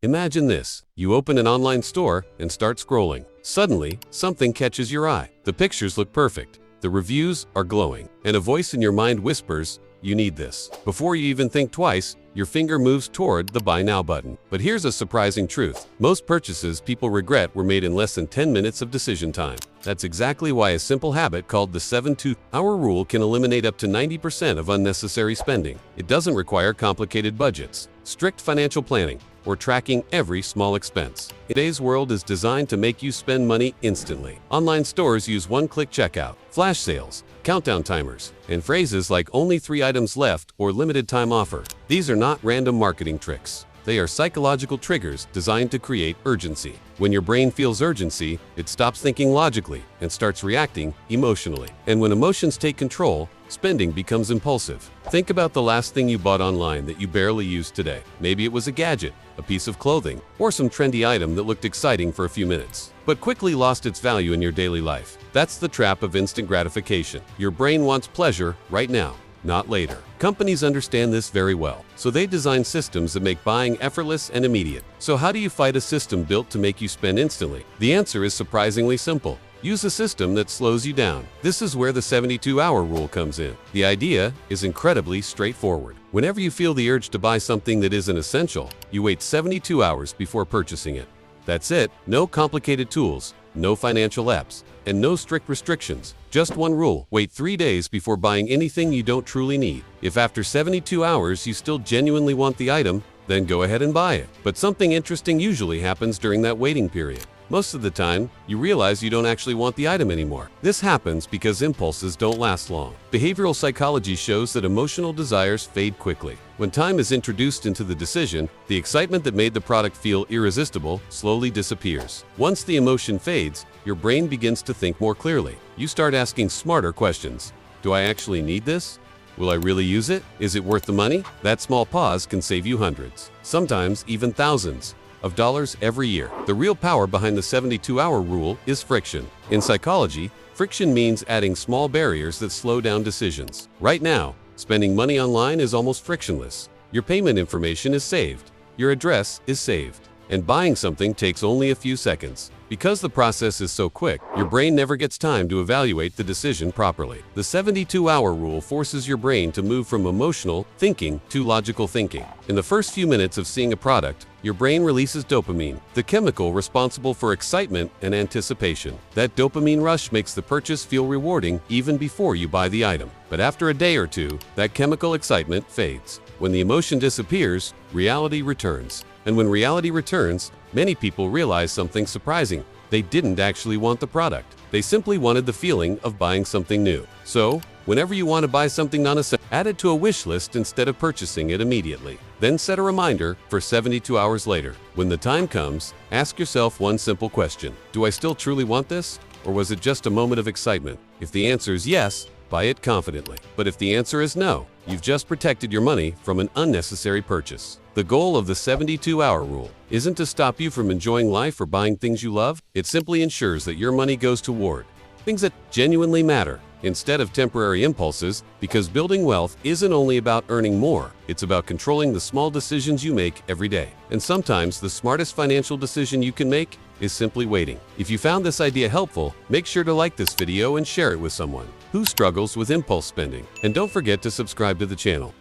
Imagine this. You open an online store and start scrolling. Suddenly, something catches your eye. The pictures look perfect. The reviews are glowing. And a voice in your mind whispers, "You need this." Before you even think twice, your finger moves toward the Buy Now button. But here's a surprising truth. Most purchases people regret were made in less than 10 minutes of decision time. That's exactly why a simple habit called the 7-2-hour rule can eliminate up to 90% of unnecessary spending. It doesn't require complicated budgets, strict financial planning, or tracking every small expense. Today's world is designed to make you spend money instantly. Online stores use one-click checkout, flash sales, countdown timers, and phrases like "only 3 items left" or "limited time offer." These are not random marketing tricks. They are psychological triggers designed to create urgency. When your brain feels urgency, it stops thinking logically and starts reacting emotionally. And when emotions take control, spending becomes impulsive. Think about the last thing you bought online that you barely used today. Maybe it was a gadget, a piece of clothing, or some trendy item that looked exciting for a few minutes, but quickly lost its value in your daily life. That's the trap of instant gratification. Your brain wants pleasure right now, not later. Companies understand this very well, so they design systems that make buying effortless and immediate. So how do you fight a system built to make you spend instantly? The answer is surprisingly simple. Use a system that slows you down. This is where the 72-hour rule comes in. The idea is incredibly straightforward. Whenever you feel the urge to buy something that isn't essential, you wait 72 hours before purchasing it. That's it. No complicated tools, no financial apps, and no strict restrictions. Just one rule: wait 3 days before buying anything you don't truly need. If after 72 hours you still genuinely want the item, then go ahead and buy it. But something interesting usually happens during that waiting period. Most of the time, you realize you don't actually want the item anymore. This happens because impulses don't last long. Behavioral psychology shows that emotional desires fade quickly. When time is introduced into the decision, the excitement that made the product feel irresistible slowly disappears. Once the emotion fades, your brain begins to think more clearly. You start asking smarter questions. Do I actually need this? Will I really use it? Is it worth the money? That small pause can save you hundreds, sometimes even thousands, of dollars every year. The real power behind the 72-hour rule is friction. In psychology, friction means adding small barriers that slow down decisions. Right now, spending money online is almost frictionless. Your payment information is saved, your address is saved, and buying something takes only a few seconds. Because the process is so quick, your brain never gets time to evaluate the decision properly. The 72-hour rule forces your brain to move from emotional thinking to logical thinking. In the first few minutes of seeing a product, your brain releases dopamine, the chemical responsible for excitement and anticipation. That dopamine rush makes the purchase feel rewarding even before you buy the item. But after a day or two, that chemical excitement fades. When the emotion disappears, reality returns. And when reality returns, many people realize something surprising. They didn't actually want the product. They simply wanted the feeling of buying something new. So, whenever you want to buy something non-essential, add it to a wish list instead of purchasing it immediately. Then set a reminder for 72 hours later. When the time comes, ask yourself one simple question. Do I still truly want this? Or was it just a moment of excitement? If the answer is yes, buy it confidently. But if the answer is no, you've just protected your money from an unnecessary purchase. The goal of the 72-hour rule isn't to stop you from enjoying life or buying things you love. It simply ensures that your money goes toward things that genuinely matter instead of temporary impulses, because building wealth isn't only about earning more, it's about controlling the small decisions you make every day. And sometimes the smartest financial decision you can make is simply waiting. If you found this idea helpful, make sure to like this video and share it with someone who struggles with impulse spending. And don't forget to subscribe to the channel